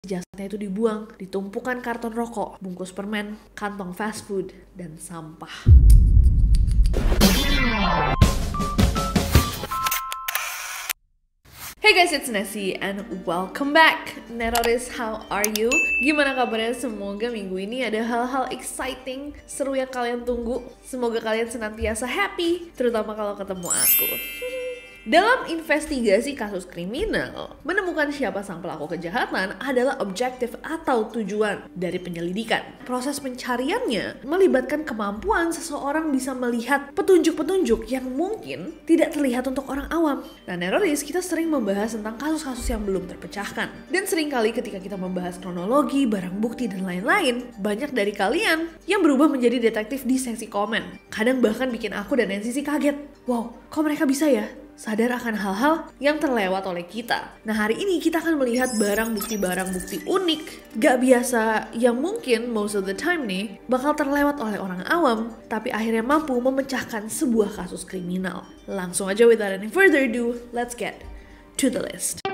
Jasadnya itu dibuang di tumpukan karton rokok, bungkus permen, kantong fast food, dan sampah. Hey guys, it's Nessie and welcome back. Neroris, how are you? Gimana kabarnya? Semoga minggu ini ada hal-hal exciting, seru yang kalian tunggu. Semoga kalian senantiasa happy, terutama kalau ketemu aku. Dalam investigasi kasus kriminal, menemukan siapa sang pelaku kejahatan adalah objektif atau tujuan dari penyelidikan. Proses pencariannya melibatkan kemampuan seseorang bisa melihat petunjuk-petunjuk yang mungkin tidak terlihat untuk orang awam. Nah, Neroris, kita sering membahas tentang kasus-kasus yang belum terpecahkan. Dan seringkali ketika kita membahas kronologi, barang bukti, dan lain-lain, banyak dari kalian yang berubah menjadi detektif di seksi komen. Kadang bahkan bikin aku dan NCC kaget. Wow, kok mereka bisa ya? Sadar akan hal-hal yang terlewat oleh kita. Nah, hari ini kita akan melihat barang bukti unik, gak biasa, yang mungkin most of the time nih bakal terlewat oleh orang awam, tapi akhirnya mampu memecahkan sebuah kasus kriminal. Langsung aja, without any further ado, let's get to the list.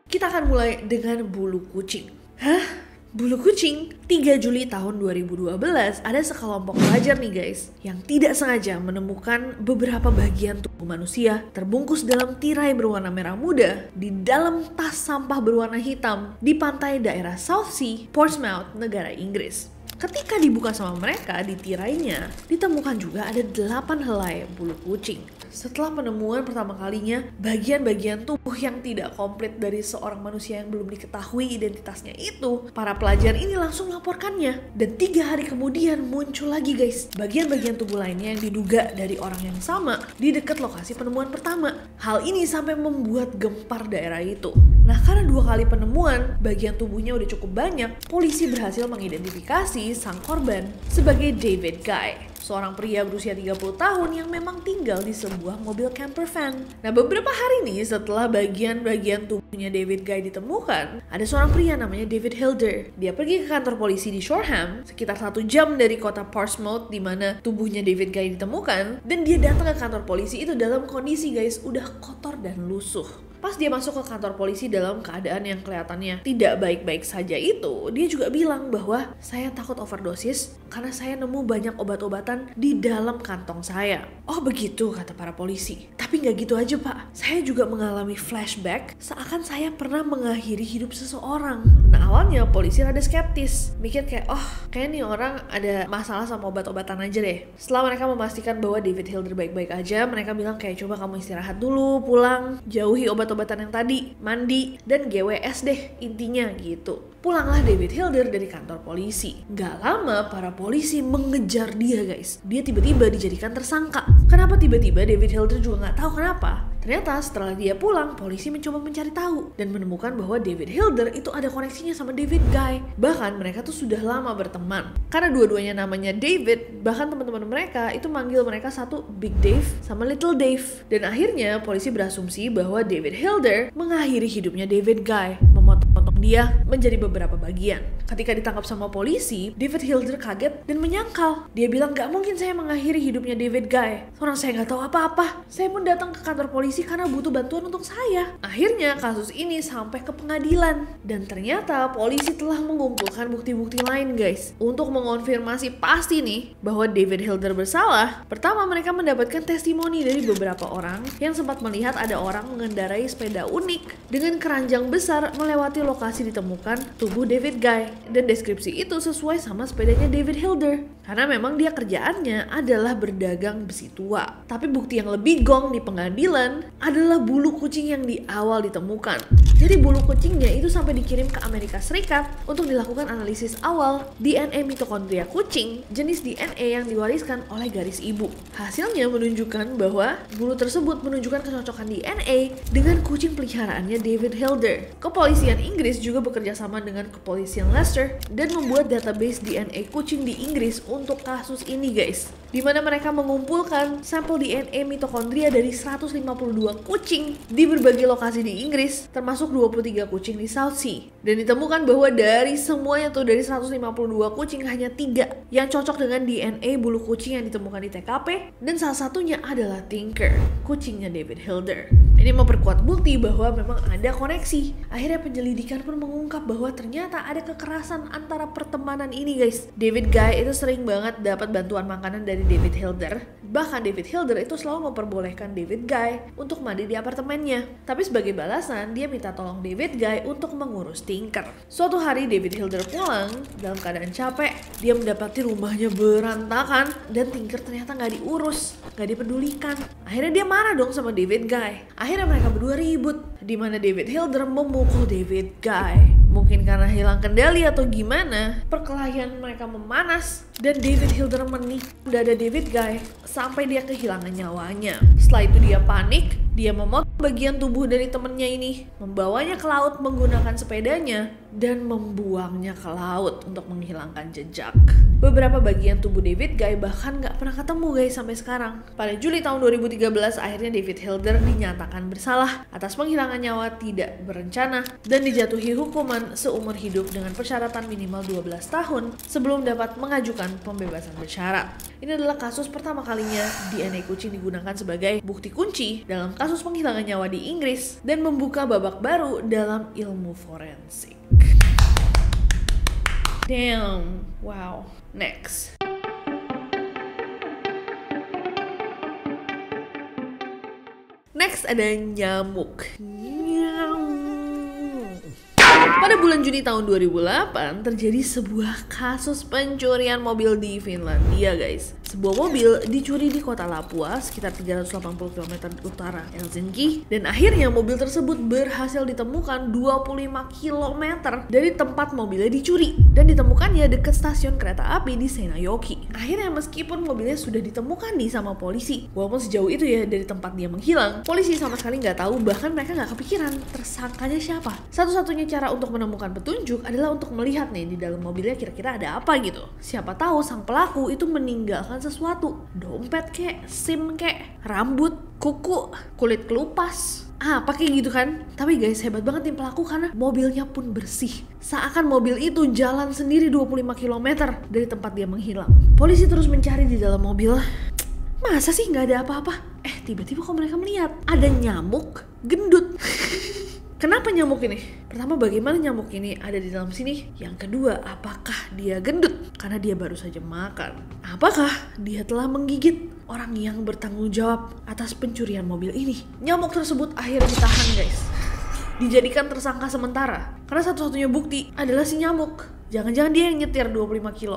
Kita akan mulai dengan bulu kucing. Hah? Bulu kucing? 3 Juli tahun 2012 ada sekelompok pelajar nih guys yang tidak sengaja menemukan beberapa bagian tubuh manusia terbungkus dalam tirai berwarna merah muda di dalam tas sampah berwarna hitam di pantai daerah South Sea, Portsmouth, negara Inggris. Ketika dibuka sama mereka, di tirainya ditemukan juga ada 8 helai bulu kucing. Setelah penemuan pertama kalinya, bagian-bagian tubuh yang tidak komplit dari seorang manusia yang belum diketahui identitasnya itu, para pelajar ini langsung melaporkannya. Dan 3 hari kemudian muncul lagi guys, bagian-bagian tubuh lainnya yang diduga dari orang yang sama di dekat lokasi penemuan pertama. Hal ini sampai membuat gempar daerah itu. Nah, karena 2 kali penemuan, bagian tubuhnya udah cukup banyak, polisi berhasil mengidentifikasi sang korban sebagai David Guy, seorang pria berusia 30 tahun yang memang tinggal di sebuah mobil camper van. Nah, beberapa hari nih setelah bagian-bagian tubuhnya David Guy ditemukan, ada seorang pria namanya David Hilder. Dia pergi ke kantor polisi di Shoreham, sekitar 1 jam dari kota Portsmouth di mana tubuhnya David Guy ditemukan, dan dia datang ke kantor polisi itu dalam kondisi guys udah kotor dan lusuh. Pas dia masuk ke kantor polisi dalam keadaan yang kelihatannya tidak baik-baik saja itu, dia juga bilang bahwa saya takut overdosis karena saya nemu banyak obat-obatan di dalam kantong saya. Oh begitu, kata para polisi. Tapi nggak gitu aja pak, saya juga mengalami flashback seakan saya pernah mengakhiri hidup seseorang. Nah, awalnya polisi rada skeptis, mikir kayak kayak nih orang ada masalah sama obat-obatan aja deh. Setelah mereka memastikan bahwa David Hilder baik-baik aja, mereka bilang kayak coba kamu istirahat dulu, pulang, jauhi obat-obatan yang tadi, mandi, dan GWS deh intinya gitu. Pulanglah David Hilder dari kantor polisi. Gak lama para polisi mengejar dia guys. Dia tiba-tiba dijadikan tersangka. Kenapa tiba-tiba David Hilder juga gak tahu kenapa. Ternyata setelah dia pulang, polisi mencoba mencari tahu dan menemukan bahwa David Hilder itu ada koneksinya sama David Guy. Bahkan mereka tuh sudah lama berteman. Karena dua-duanya namanya David, bahkan teman-teman mereka itu manggil mereka satu Big Dave sama Little Dave. Dan akhirnya polisi berasumsi bahwa David Hilder mengakhiri hidupnya David Guy, memotong dia menjadi beberapa bagian. Ketika ditangkap sama polisi, David Hilder kaget dan menyangkal. Dia bilang gak mungkin saya mengakhiri hidupnya David Guy. Orang saya gak tahu apa-apa. Saya pun datang ke kantor polisi karena butuh bantuan untuk saya. Akhirnya kasus ini sampai ke pengadilan. Dan ternyata polisi telah mengumpulkan bukti-bukti lain guys. Untuk mengonfirmasi pasti nih bahwa David Hilder bersalah, pertama mereka mendapatkan testimoni dari beberapa orang yang sempat melihat ada orang mengendarai sepeda unik dengan keranjang besar melewati lokasi ditemukan tubuh David Guy. Dan deskripsi itu sesuai sama sepedanya David Hilder. Karena memang dia kerjaannya adalah berdagang besi tua. Tapi bukti yang lebih gong di pengadilan adalah bulu kucing yang di awal ditemukan. Jadi bulu kucingnya itu sampai dikirim ke Amerika Serikat untuk dilakukan analisis awal DNA mitokondria kucing, jenis DNA yang diwariskan oleh garis ibu. Hasilnya menunjukkan bahwa bulu tersebut menunjukkan kecocokan DNA dengan kucing peliharaannya David Hilder. Kepolisian Inggris juga bekerja sama dengan kepolisian Leicester dan membuat database DNA kucing di Inggris untuk kasus ini guys. di mana mereka mengumpulkan sampel DNA mitokondria dari 152 kucing di berbagai lokasi di Inggris, termasuk 23 kucing di Southsea. Dan ditemukan bahwa dari semuanya tuh, dari 152 kucing hanya 3 yang cocok dengan DNA bulu kucing yang ditemukan di TKP, dan salah satunya adalah Tinker, kucingnya David Hilder. Ini memperkuat bukti bahwa memang ada koneksi. Akhirnya penyelidikan pun mengungkap bahwa ternyata ada kekerasan antara pertemanan ini, guys. David Guy itu sering banget dapat bantuan makanan dari David Hilder. Bahkan David Hilder itu selalu memperbolehkan David Guy untuk mandi di apartemennya. Tapi sebagai balasan, dia minta tolong David Guy untuk mengurus Tinker. Suatu hari David Hilder pulang dalam keadaan capek. Dia mendapati rumahnya berantakan dan Tinker ternyata nggak diurus, nggak dipedulikan. Akhirnya dia marah dong sama David Guy. Akhirnya mereka berdua ribut, di mana David Hilder memukul David Guy. Mungkin karena hilang kendali atau gimana, perkelahian mereka memanas dan David Hilder menikam dada David Guy sampai dia kehilangan nyawanya. Setelah itu dia panik, dia memotong bagian tubuh dari temennya ini, membawanya ke laut menggunakan sepedanya, dan membuangnya ke laut untuk menghilangkan jejak. Beberapa bagian tubuh David Guy bahkan gak pernah ketemu, guys, sampai sekarang. Pada Juli tahun 2013, akhirnya David Hilder dinyatakan bersalah atas penghilangan nyawa tidak berencana dan dijatuhi hukuman seumur hidup dengan persyaratan minimal 12 tahun sebelum dapat mengajukan pembebasan bersyarat. Ini adalah kasus pertama kalinya DNA kucing digunakan sebagai bukti kunci dalam kasus penghilangan nyawa di Inggris dan membuka babak baru dalam ilmu forensik. Damn, wow. Next. Next ada nyamuk. Pada bulan Juni tahun 2008 terjadi sebuah kasus pencurian mobil di Finlandia, guys. Sebuah mobil dicuri di kota Lapua sekitar 380 km utara Helsinki, dan akhirnya mobil tersebut berhasil ditemukan 25 km dari tempat mobilnya dicuri dan ditemukannya dekat stasiun kereta api di Seinäjoki. Akhirnya meskipun mobilnya sudah ditemukan nih sama polisi, walaupun sejauh itu ya dari tempat dia menghilang, polisi sama sekali nggak tahu, bahkan mereka nggak kepikiran tersangkanya siapa. Satu-satunya cara untuk menemukan petunjuk adalah untuk melihat nih di dalam mobilnya kira-kira ada apa gitu. Siapa tahu sang pelaku itu meninggalkan sesuatu, dompet kek, SIM kek, rambut, kuku, kulit kelupas, pakai gitu kan. Tapi guys, hebat banget nih pelaku karena mobilnya pun bersih. Seakan mobil itu jalan sendiri 25 km dari tempat dia menghilang. Polisi terus mencari di dalam mobil. Masa sih nggak ada apa-apa? Tiba-tiba kok mereka melihat ada nyamuk gendut. Kenapa nyamuk ini? Pertama, bagaimana nyamuk ini ada di dalam sini? Yang kedua, apakah dia gendut? Karena dia baru saja makan. Apakah dia telah menggigit orang yang bertanggung jawab atas pencurian mobil ini? Nyamuk tersebut akhirnya ditahan, guys. Dijadikan tersangka sementara. Karena satu-satunya bukti adalah si nyamuk. Jangan-jangan dia yang nyetir 25 kilo.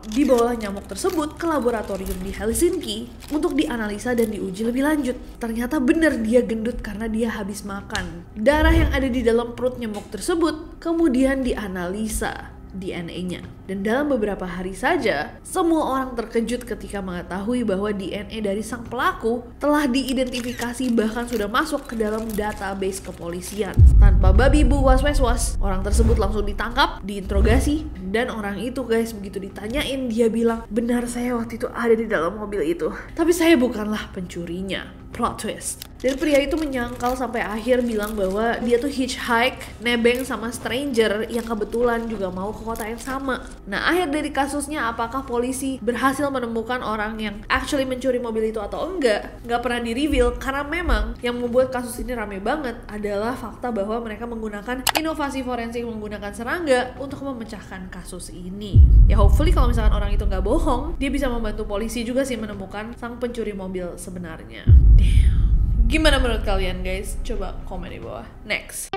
Dibawalah nyamuk tersebut ke laboratorium di Helsinki untuk dianalisa dan diuji lebih lanjut. Ternyata benar dia gendut karena dia habis makan. Darah yang ada di dalam perut nyamuk tersebut kemudian dianalisa DNA-nya. Dan dalam beberapa hari saja, semua orang terkejut ketika mengetahui bahwa DNA dari sang pelaku telah diidentifikasi, bahkan sudah masuk ke dalam database kepolisian. Tanpa babi bu was-was, orang tersebut langsung ditangkap, diinterogasi, dan orang itu, guys, begitu ditanyain, dia bilang, benar saya waktu itu ada di dalam mobil itu, tapi saya bukanlah pencurinya. Plot twist. Dan pria itu menyangkal sampai akhir bilang bahwa dia tuh hitchhike, nebeng sama stranger yang kebetulan juga mau ke kota yang sama. Nah, akhir dari kasusnya apakah polisi berhasil menemukan orang yang actually mencuri mobil itu atau enggak, nggak pernah di-reveal, karena memang yang membuat kasus ini rame banget adalah fakta bahwa mereka menggunakan inovasi forensik menggunakan serangga untuk memecahkan kasus ini. Ya hopefully kalau misalkan orang itu nggak bohong, dia bisa membantu polisi juga sih menemukan sang pencuri mobil sebenarnya. Gimana menurut kalian, guys? Coba komen di bawah. Next.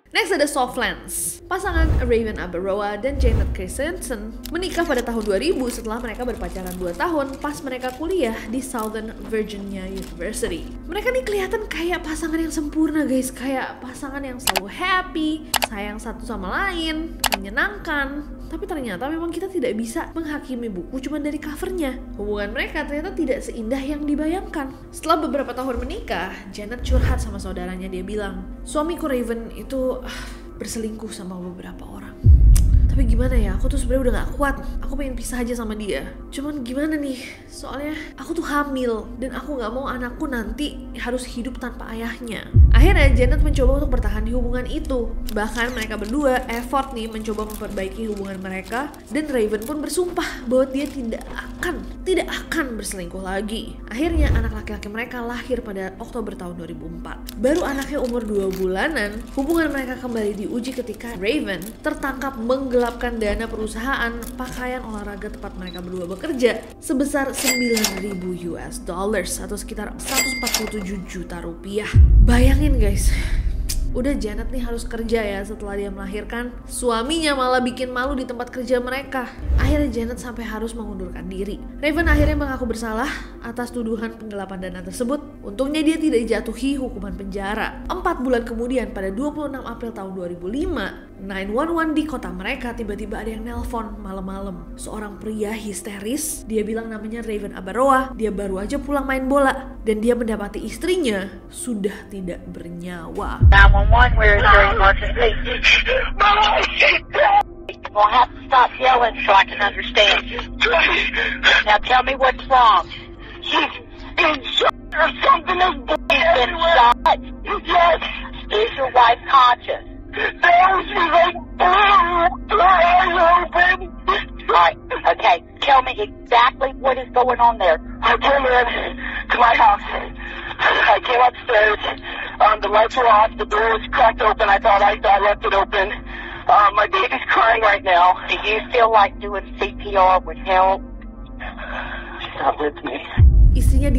Next ada Softlands. Pasangan Raven Abaroa dan Janet Christensen menikah pada tahun 2000 setelah mereka berpacaran 2 tahun pas mereka kuliah di Southern Virginia University. Mereka nih kelihatan kayak pasangan yang sempurna, guys. Kayak pasangan yang selalu happy, sayang satu sama lain, menyenangkan. Tapi ternyata memang kita tidak bisa menghakimi buku cuma dari covernya. Hubungan mereka ternyata tidak seindah yang dibayangkan. Setelah beberapa tahun menikah, Janet curhat sama saudaranya. Dia bilang, suamiku Raven itu berselingkuh sama beberapa orang. Tapi gimana ya, aku tuh sebenarnya udah gak kuat. Aku pengen pisah aja sama dia. Cuman gimana nih, soalnya aku tuh hamil dan aku gak mau anakku nanti harus hidup tanpa ayahnya. Akhirnya Janet mencoba untuk bertahan di hubungan itu. Bahkan mereka berdua effort nih mencoba memperbaiki hubungan mereka, dan Raven pun bersumpah bahwa dia tidak akan berselingkuh lagi. Akhirnya anak laki-laki mereka lahir pada Oktober tahun 2004. Baru anaknya umur 2 bulanan, hubungan mereka kembali diuji ketika Raven tertangkap menggelapkan dana perusahaan pakaian olahraga tempat mereka berdua bekerja sebesar 9.000 US dollars atau sekitar 147 juta rupiah. Bayangin guys, udah Janet nih harus kerja ya setelah dia melahirkan, suaminya malah bikin malu di tempat kerja mereka. Akhirnya Janet sampai harus mengundurkan diri. Raven akhirnya mengaku bersalah atas tuduhan penggelapan dana tersebut. Untungnya dia tidak dijatuhi hukuman penjara. 4 bulan kemudian pada 26 April tahun 2005, 911 di kota mereka tiba-tiba ada yang nelpon malam-malam. Seorang pria histeris, dia bilang namanya Raven Abaroa, dia baru aja pulang main bola dan dia mendapati istrinya sudah tidak bernyawa. 911, where is your emergency? We'll have to stop yelling so I can understand you. Now tell me what's wrong. She's been shot or something is been shot. Yes. Is your wife conscious? No, she's like blue. Her eyes open. Alright, okay. Tell me exactly what is going on there. I came in to my house. I came upstairs. The lights were off. The door was cracked open. I thought I left it open. My baby's crying right now. Do you feel like doing CPR would help? She's not with me. Istrinya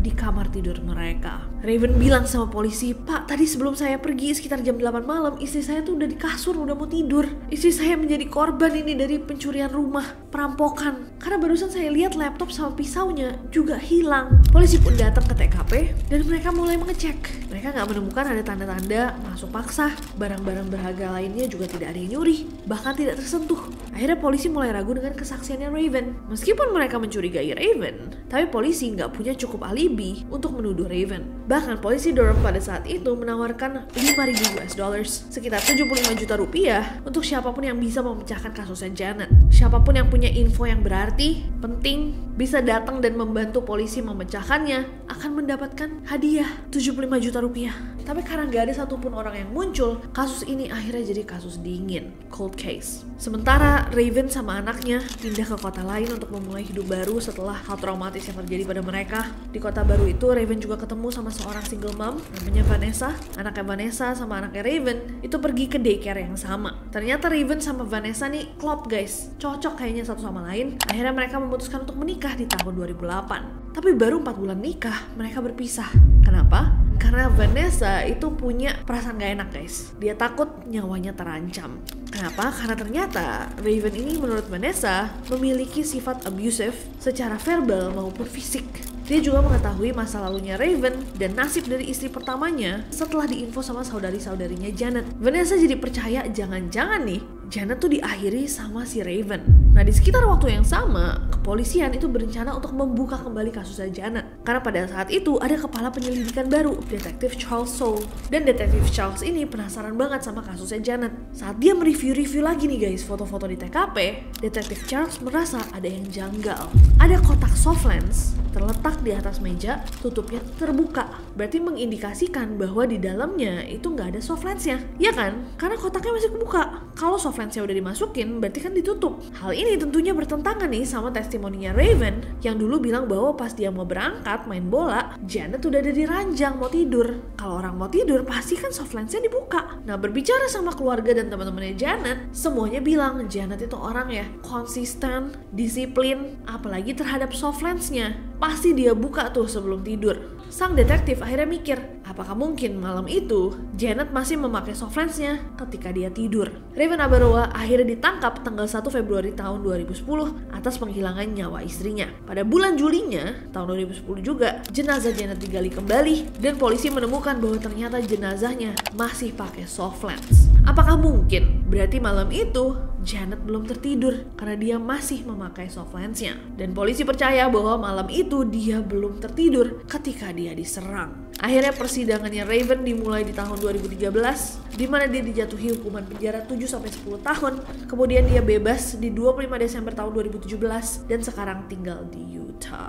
di kamar tidur mereka. Raven bilang sama polisi, "Pak, tadi sebelum saya pergi sekitar jam 8 malam, istri saya tuh udah di kasur, udah mau tidur. Istri saya menjadi korban ini dari pencurian rumah, perampokan. Karena barusan saya lihat laptop sama pisaunya juga hilang." Polisi pun datang ke TKP dan mereka mulai mengecek. Mereka nggak menemukan ada tanda-tanda masuk paksa. Barang-barang berharga lainnya juga tidak ada yang nyuri, bahkan tidak tersentuh. Akhirnya polisi mulai ragu dengan kesaksiannya Raven. Meskipun mereka mencurigai Raven, tapi polisi nggak punya cukup alibi untuk menuduh Raven. Bahkan polisi Durham pada saat itu menawarkan 5.000 US dollars, sekitar 75 juta rupiah untuk siapapun yang bisa memecahkan kasusnya Janet. Siapapun yang punya info yang berarti, penting, bisa datang dan membantu polisi memecahkannya akan mendapatkan hadiah 75 juta rupiah. Tapi karena gak ada satupun orang yang muncul, kasus ini akhirnya jadi kasus dingin, cold case. Sementara Raven sama anaknya pindah ke kota lain untuk memulai hidup baru setelah hal traumatis yang terjadi pada mereka. Di kota baru itu, Raven juga ketemu sama seorang single mom namanya Vanessa. Anaknya Vanessa sama anaknya Raven itu pergi ke daycare yang sama. Ternyata Raven sama Vanessa nih klop guys, cocok kayaknya satu sama lain. Akhirnya mereka memutuskan untuk menikah di tahun 2008. Tapi baru 4 bulan nikah, mereka berpisah. Kenapa? Karena Vanessa itu punya perasaan gak enak guys. Dia takut nyawanya terancam. Kenapa? Karena ternyata Raven ini menurut Vanessa memiliki sifat abusive secara verbal maupun fisik. Dia juga mengetahui masa lalunya Raven dan nasib dari istri pertamanya setelah diinfo sama saudari-saudarinya Janet. Vanessa jadi percaya jangan-jangan nih Janet tuh diakhiri sama si Raven. Nah, di sekitar waktu yang sama, kepolisian itu berencana untuk membuka kembali kasusnya Janet. Karena pada saat itu ada kepala penyelidikan baru, Detektif Charles Soule. Dan Detektif Charles ini penasaran banget sama kasusnya Janet. Saat dia mereview-review lagi nih guys, foto-foto di TKP, Detektif Charles merasa ada yang janggal. Ada kotak soft lens terletak di atas meja, tutupnya terbuka. Berarti mengindikasikan bahwa di dalamnya itu nggak ada soft lensnya. Ya kan? Karena kotaknya masih kebuka. Kalau soft lensnya udah dimasukin, berarti kan ditutup. Hal ini tentunya bertentangan nih sama testimoninya Raven yang dulu bilang bahwa pas dia mau berangkat main bola, Janet udah ada di ranjang mau tidur. Kalau orang mau tidur, pasti kan soft lensnya dibuka. Nah, berbicara sama keluarga dan teman-temannya Janet, semuanya bilang Janet itu orang ya konsisten, disiplin, apalagi terhadap soft lensnya. Pasti dia buka tuh sebelum tidur. Sang detektif akhirnya mikir, apakah mungkin malam itu Janet masih memakai soft lensnya ketika dia tidur. Raven Abaroa akhirnya ditangkap tanggal 1 Februari tahun 2010 atas penghilangan nyawa istrinya. Pada bulan Julinya tahun 2010 juga, jenazah Janet digali kembali dan polisi menemukan bahwa ternyata jenazahnya masih pakai soft lens. Apakah mungkin? Berarti malam itu Janet belum tertidur karena dia masih memakai soft lensnya. Dan polisi percaya bahwa malam itu dia belum tertidur ketika dia diserang. Akhirnya persidangannya Raven dimulai di tahun 2013, di mana dia dijatuhi hukuman penjara 7-10 tahun. Kemudian dia bebas di 25 Desember tahun 2017 dan sekarang tinggal di Utah.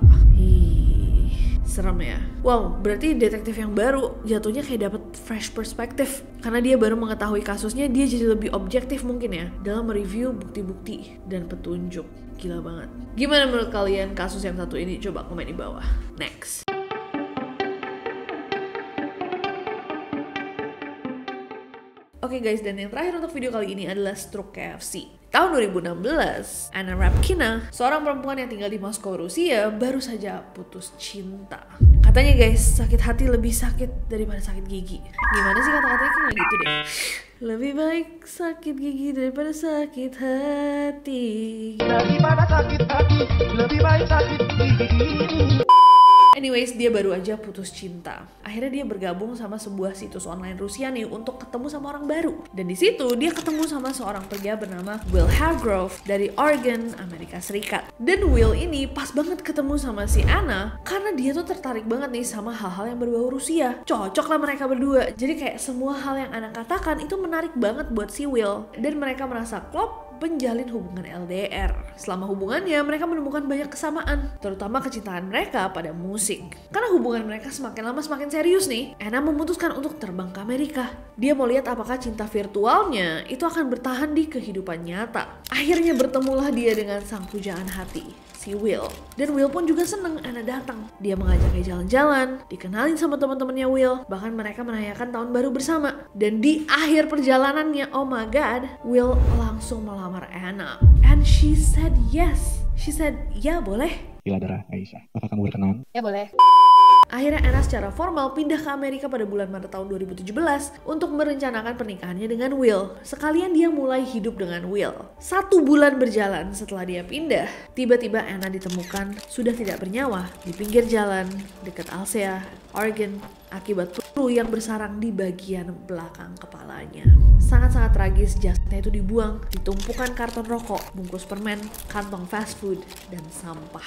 Serem ya. Wow, berarti detektif yang baru jatuhnya kayak dapet fresh perspective. Karena dia baru mengetahui kasusnya, dia jadi lebih objektif mungkin ya dalam mereview bukti-bukti dan petunjuk. Gila banget. Gimana menurut kalian kasus yang satu ini? Coba komen di bawah. Next. Oke guys, dan yang terakhir untuk video kali ini adalah Stroke KFC. Tahun 2016, Anna Rabkina, seorang perempuan yang tinggal di Moskow, Rusia, baru saja putus cinta. Katanya guys, sakit hati lebih sakit daripada sakit gigi. Gimana sih kata-katanya kayak gitu deh. Lebih baik sakit gigi daripada sakit hati. Daripada sakit hati, lebih baik sakit gigi. Anyways, dia baru aja putus cinta. Akhirnya dia bergabung sama sebuah situs online Rusia nih untuk ketemu sama orang baru. Dan di situ dia ketemu sama seorang pria bernama Will Hargrove dari Oregon, Amerika Serikat. Dan Will ini pas banget ketemu sama si Anna karena dia tuh tertarik banget nih sama hal-hal yang berbau Rusia. Cocok lah mereka berdua. Jadi kayak semua hal yang Anna katakan itu menarik banget buat si Will. Dan mereka merasa klop menjalin hubungan LDR. Selama hubungannya, mereka menemukan banyak kesamaan, terutama kecintaan mereka pada musik. Karena hubungan mereka semakin lama semakin serius nih, Anna memutuskan untuk terbang ke Amerika. Dia mau lihat apakah cinta virtualnya itu akan bertahan di kehidupan nyata. Akhirnya bertemulah dia dengan sang pujaan hati, si Will. Dan Will pun juga seneng Anna datang. Dia mengajaknya jalan-jalan, dikenalin sama teman-temannya Will, bahkan mereka merayakan tahun baru bersama. Dan di akhir perjalanannya, oh my god, Will langsung melamar Anna. And she said yes. She said, ya boleh. Iladara Aisyah, apakah kamu berkenan? Ya boleh. Akhirnya Anna secara formal pindah ke Amerika pada bulan Maret tahun 2017 untuk merencanakan pernikahannya dengan Will. Sekalian dia mulai hidup dengan Will. 1 bulan berjalan setelah dia pindah, tiba-tiba Anna ditemukan sudah tidak bernyawa di pinggir jalan dekat Alsea, Oregon, akibat peluru yang bersarang di bagian belakang kepalanya. Sangat-sangat tragis, jasadnya itu dibuang di tumpukan karton rokok, bungkus permen, kantong fast food, dan sampah.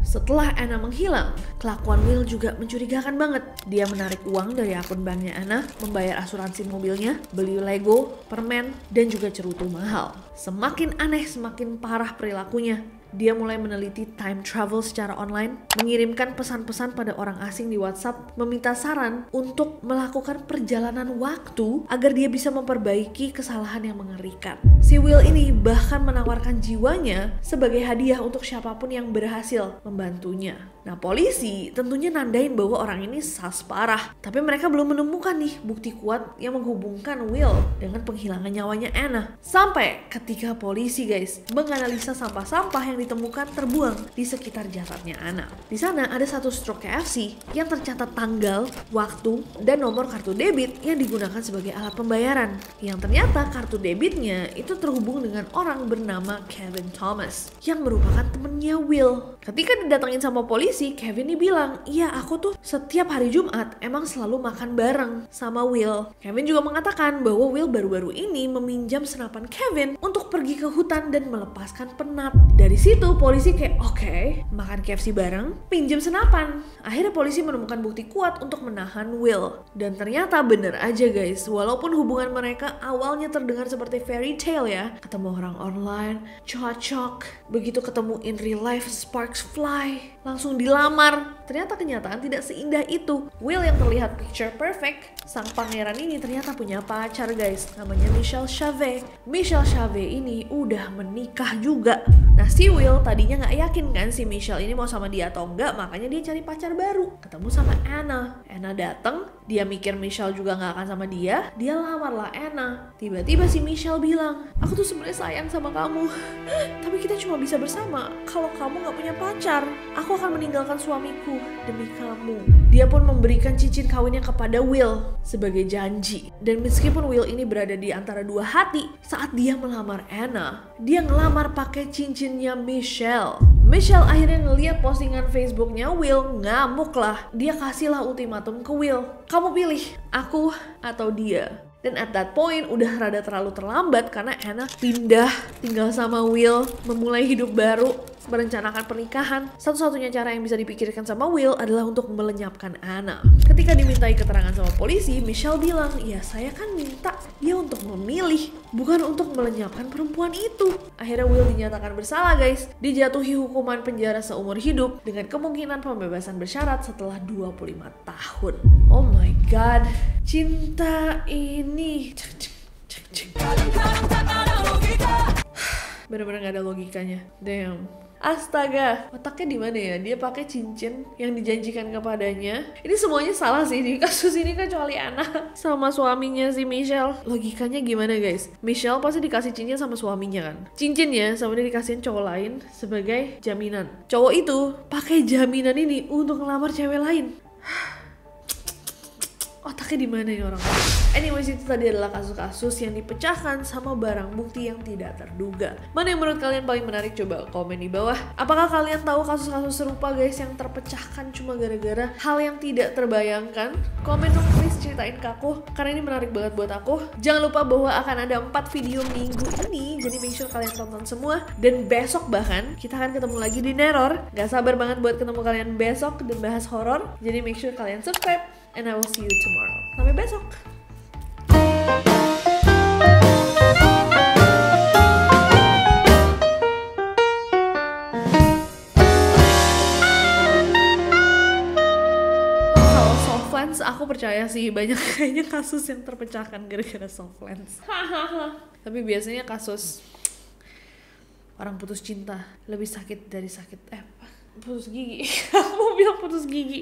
Setelah Anna menghilang, kelakuan Will juga mencurigakan banget. Dia menarik uang dari akun banknya Anna, membayar asuransi mobilnya, beli Lego, permen, dan juga cerutu mahal. Semakin aneh, semakin parah perilakunya. Dia mulai meneliti time travel secara online, mengirimkan pesan-pesan pada orang asing di WhatsApp, meminta saran untuk melakukan perjalanan waktu agar dia bisa memperbaiki kesalahan yang mengerikan. Si Will ini bahkan menawarkan jiwanya sebagai hadiah untuk siapapun yang berhasil membantunya. Nah, polisi tentunya nandain bahwa orang ini sus parah, tapi mereka belum menemukan nih bukti kuat yang menghubungkan Will dengan penghilangan nyawanya Anna. Sampai ketika polisi guys menganalisa sampah-sampah yang ditemukan terbuang di sekitar jasadnya Anna. Di sana ada satu stroke KFC yang tercatat tanggal, waktu, dan nomor kartu debit yang digunakan sebagai alat pembayaran. Yang ternyata kartu debitnya itu terhubung dengan orang bernama Kevin Thomas yang merupakan temennya Will. Ketika didatengin sama polisi, Kevin ini bilang, iya aku tuh setiap hari Jumat emang selalu makan bareng sama Will. Kevin juga mengatakan bahwa Will baru-baru ini meminjam senapan Kevin untuk pergi ke hutan dan melepaskan penat. Dari situ polisi kayak oke, makan KFC bareng, pinjam senapan. Akhirnya polisi menemukan bukti kuat untuk menahan Will. Dan ternyata bener aja guys, walaupun hubungan mereka awalnya terdengar seperti fairy tale ya, ketemu orang online, cocok, begitu ketemu in real life sparks fly, langsung dilamar. Ternyata kenyataan tidak seindah itu. Will yang terlihat picture perfect, sang pangeran ini ternyata punya pacar guys, namanya Michelle Chavez. Michelle Chavez ini udah menikah juga. Nah si Will tadinya gak yakin kan si Michelle ini mau sama dia atau enggak, makanya dia cari pacar baru. Ketemu sama Anna. Anna datang, dia mikir Michelle juga gak akan sama dia lamar lah Anna. Tiba-tiba si Michelle bilang, aku tuh sebenarnya sayang sama kamu, tapi kita cuma bisa bersama kalau kamu gak punya pacar. Aku akan meninggalkan suamiku demi kamu. Dia pun memberikan cincin kawinnya kepada Will sebagai janji. Dan meskipun Will ini berada di antara dua hati, saat dia melamar Anna, dia ngelamar pakai cincinnya Michelle. Michelle akhirnya ngeliat postingan Facebooknya Will, ngamuk lah. Dia kasihlah ultimatum ke Will, kamu pilih aku atau dia. Dan at that point udah rada terlalu terlambat karena Anna pindah tinggal sama Will, memulai hidup baru. merencanakan pernikahan, satu-satunya cara yang bisa dipikirkan sama Will adalah untuk melenyapkan Anna. Ketika dimintai keterangan sama polisi, Michelle bilang, ya saya kan minta dia untuk memilih, bukan untuk melenyapkan perempuan itu. Akhirnya Will dinyatakan bersalah guys, dijatuhi hukuman penjara seumur hidup dengan kemungkinan pembebasan bersyarat setelah 25 tahun. Oh my god, cinta ini bener-bener gak ada logikanya. Damn. Astaga, otaknya di mana ya? Dia pakai cincin yang dijanjikan kepadanya. Ini semuanya salah sih di kasus ini kecuali Anna sama suaminya si Michelle. Logikanya gimana guys? Michelle pasti dikasih cincin sama suaminya kan? Cincinnya sama dia dikasihin cowok lain sebagai jaminan. Cowok itu pakai jaminan ini untuk ngelamar cewek lain. Otaknya di mana ya orang? Anyways, itu tadi adalah kasus-kasus yang dipecahkan sama barang bukti yang tidak terduga. Mana yang menurut kalian paling menarik? Coba komen di bawah. Apakah kalian tahu kasus-kasus serupa guys yang terpecahkan cuma gara-gara hal yang tidak terbayangkan? Komen dong please, ceritain ke aku karena ini menarik banget buat aku. Jangan lupa bahwa akan ada 4 video minggu ini, jadi make sure kalian tonton semua. Dan besok bahkan kita akan ketemu lagi di Neror. Gak sabar banget buat ketemu kalian besok dan bahas horor. Jadi make sure kalian subscribe. And I will see you tomorrow. Sampai besok. Kalau Softlands, aku percaya sih banyak kayaknya kasus yang terpecahkan gara-gara Softlands. Tapi biasanya kasus orang putus cinta lebih sakit dari putus gigi. Aku mau bilang putus gigi.